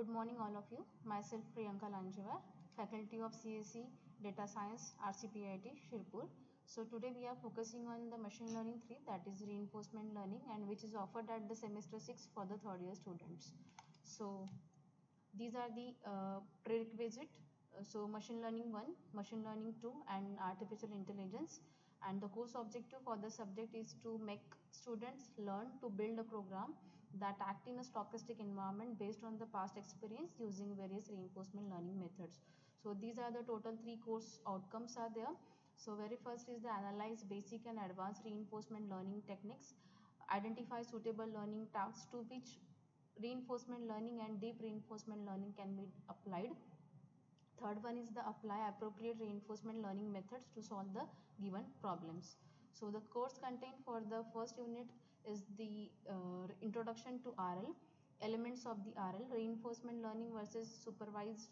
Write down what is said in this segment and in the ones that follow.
Good morning all of you. Myself Priyanka Lanjavar, Faculty of CSE Data Science RCPIT Shirpur. So today we are focusing on the machine learning 3, that is reinforcement learning, and which is offered at the semester 6 for the third year students. So these are the prerequisite. So machine learning 1, machine learning 2 and artificial intelligence, and the course objective for the subject is to make students learn to build a program that act in a stochastic environment based on the past experience using various reinforcement learning methods. So these are the total 3 course outcomes are there. So very first is the analyze basic and advanced reinforcement learning techniques, identify suitable learning tasks to which reinforcement learning and deep reinforcement learning can be applied. Third one is the apply appropriate reinforcement learning methods to solve the given problems. So the course content for the first unit is the introduction to RL, elements of the RL, reinforcement learning versus supervised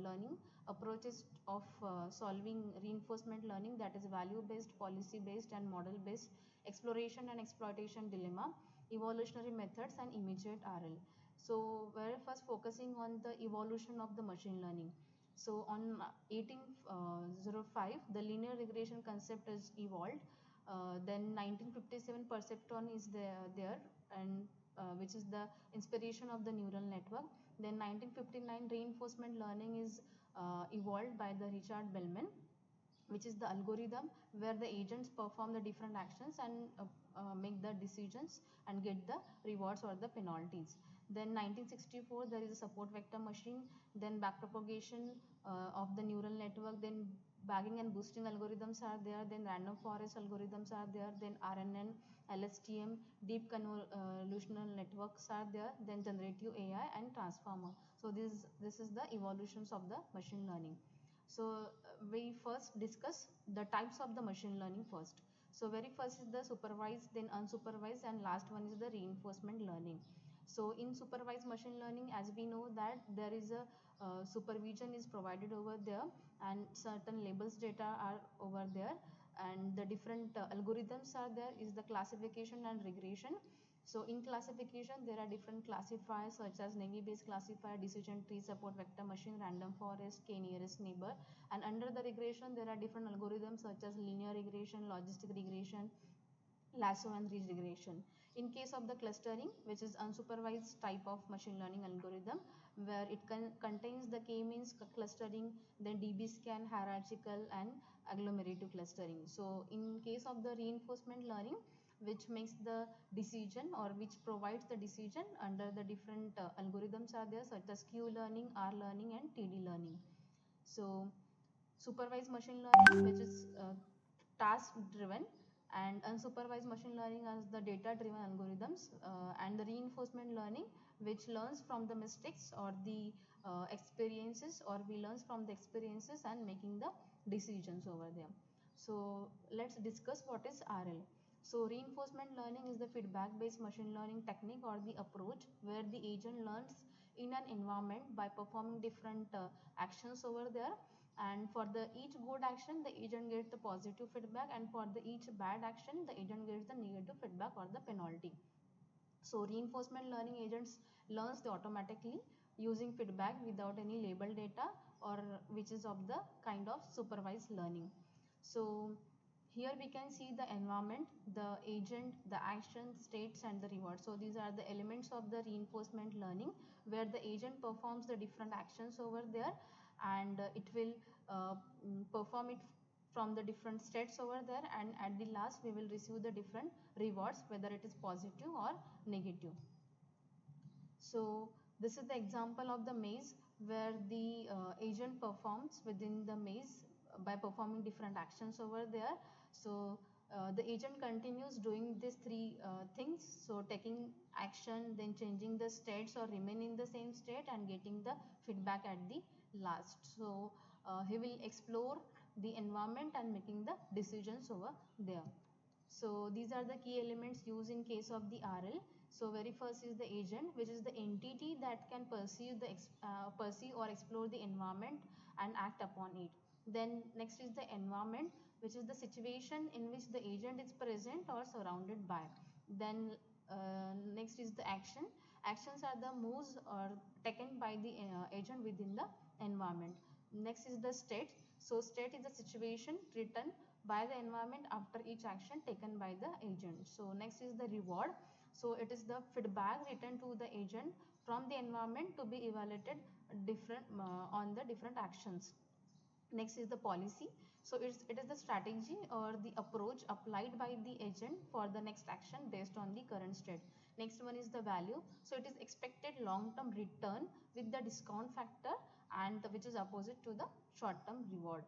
learning, approaches of solving reinforcement learning, that is value based, policy based and model based, exploration and exploitation dilemma, evolutionary methods and immediate RL. So we're first focusing on the evolution of the machine learning. So on 1805, the linear regression concept is evolved. Then 1957 perceptron is there and which is the inspiration of the neural network. Then 1959 reinforcement learning is evolved by the Richard Bellman, which is the algorithm where the agents perform the different actions and make the decisions and get the rewards or the penalties. Then 1964 there is a support vector machine, then backpropagation of the neural network, then bagging and boosting algorithms are there, then random forest algorithms are there, then RNN, LSTM, deep convolutional networks are there, then generative AI and transformer. So this is the evolutions of the machine learning. So we first discuss the types of the machine learning first. So very first is the supervised, then unsupervised, and last one is the reinforcement learning. So in supervised machine learning, as we know that there is a supervision is provided over there and certain labels data are over there and the different algorithms are there, is the classification and regression. So in classification there are different classifiers such as Naive Bayes classifier, decision tree, support vector machine, random forest, k nearest neighbor, and under the regression there are different algorithms such as linear regression, logistic regression, lasso and ridge regression. In case of the clustering, which is unsupervised type of machine learning algorithm where it contains the k-means clustering, then DB scan, hierarchical and agglomerative clustering. So in case of the reinforcement learning, which makes the decision or which provides the decision under the different algorithms are there such as Q learning, R learning and TD learning. So supervised machine learning, which is task driven, and unsupervised machine learning as the data driven algorithms, and the reinforcement learning which learns from the mistakes or the experiences, or we learns from the experiences and making the decisions over there. So let's discuss what is RL. So reinforcement learning is the feedback based machine learning technique or the approach where the agent learns in an environment by performing different actions over there, and for the each good action the agent gets the positive feedback, and for the each bad action the agent gets the negative feedback or the penalty. So reinforcement learning agents learns automatically using feedback without any label data, or which is of the kind of supervised learning. So here we can see the environment, the agent, the action, states and the reward. So these are the elements of the reinforcement learning where the agent performs the different actions over there, and it will perform it from the different states over there, and at the last we will receive the different rewards whether it is positive or negative. So this is the example of the maze where the agent performs within the maze by performing different actions over there. So the agent continues doing these three things, so taking action, then changing the states or remain in the same state and getting the feedback at the last. So he will explore the environment and making the decisions over there. So these are the key elements used in case of the RL. So very first is the agent, which is the entity that can perceive or explore the environment and act upon it. Then next is the environment, which is the situation in which the agent is present or surrounded by. Then next is the action. Actions are the moves or taken by the agent within the environment. Next is the state. So state is the situation written by the environment after each action taken by the agent. So next is the reward. So it is the feedback returned to the agent from the environment to be evaluated different on the different actions. Next is the policy. So it is the strategy or the approach applied by the agent for the next action based on the current state. Next one is the value. So it is expected long term return with the discount factor, and which is opposite to the short term reward.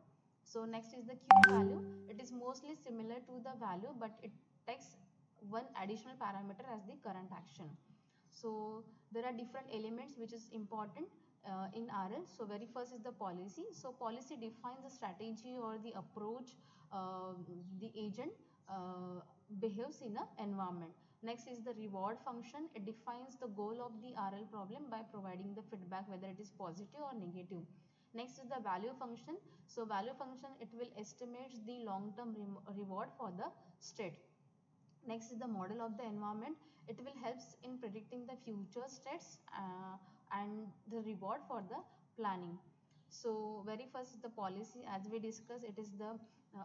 So next is the Q value. It is mostly similar to the value, but it takes one additional parameter as the current action. So there are different elements which is important in RL. So very first is the policy. So policy defines the strategy or the approach the agent behaves in an environment. Next is the reward function. It defines the goal of the RL problem by providing the feedback whether it is positive or negative. Next is the value function. So value function, it will estimate the long term reward for the state. Next is the model of the environment. It will helps in predicting the future states and the reward for the planning. So very first is the policy. As we discussed, it is the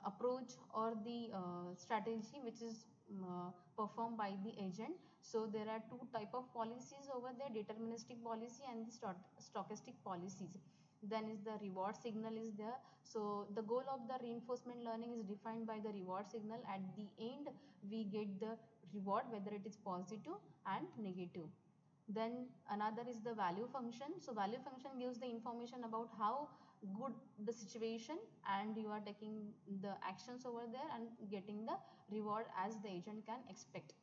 approach or the strategy which is performed by the agent. So there are two type of policies over there: deterministic policy and the stochastic policies. Then is the reward signal is there. So the goal of the reinforcement learning is defined by the reward signal. At the end we get the reward whether it is positive and negative. Then another is the value function. So value function gives the information about how good the situation, and you are taking the actions over there and getting the reward as the agent can expect.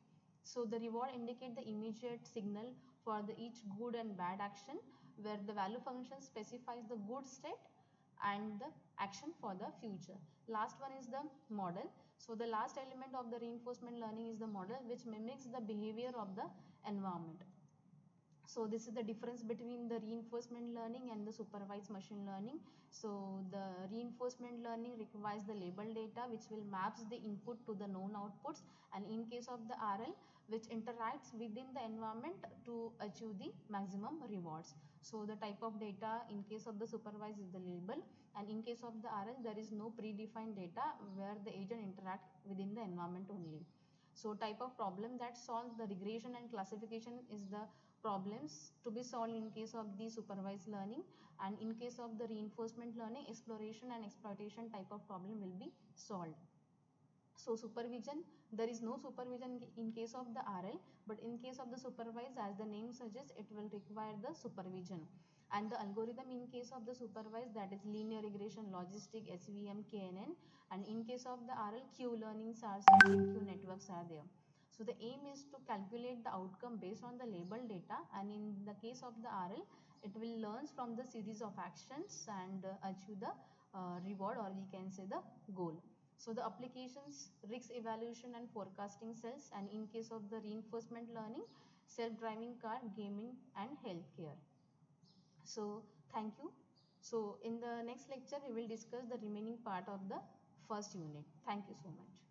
So the reward indicate the immediate signal for the each good and bad action, where the value function specifies the good state and the action for the future. Last one is the model. So the last element of the reinforcement learning is the model, which mimics the behavior of the environment. So this is the difference between the reinforcement learning and the supervised machine learning. So the reinforcement learning requires the label data which will maps the input to the known outputs, and in case of the RL, which interacts within the environment to achieve the maximum rewards. So the type of data in case of the supervised is the label, and in case of the RL there is no predefined data where the agent interact within the environment only. So type of problem that solves the regression and classification is the problems to be solved in case of the supervised learning, and in case of the reinforcement learning, exploration and exploitation type of problem will be solved. So supervision, there is no supervision in case of the RL, but in case of the supervised, as the name suggests, it will require the supervision. And the algorithm in case of the supervised, that is linear regression, logistic, SVM, KNN, and in case of the RL, Q-learning, SARS and Q networks are there. So the aim is to calculate the outcome based on the label data, and in the case of the RL, it will learn from the series of actions and achieve the reward, or we can say the goal. So the applications, risk evaluation and forecasting cells, and in case of the reinforcement learning, self-driving car, gaming and healthcare. So thank you. So in the next lecture we will discuss the remaining part of the first unit. Thank you so much.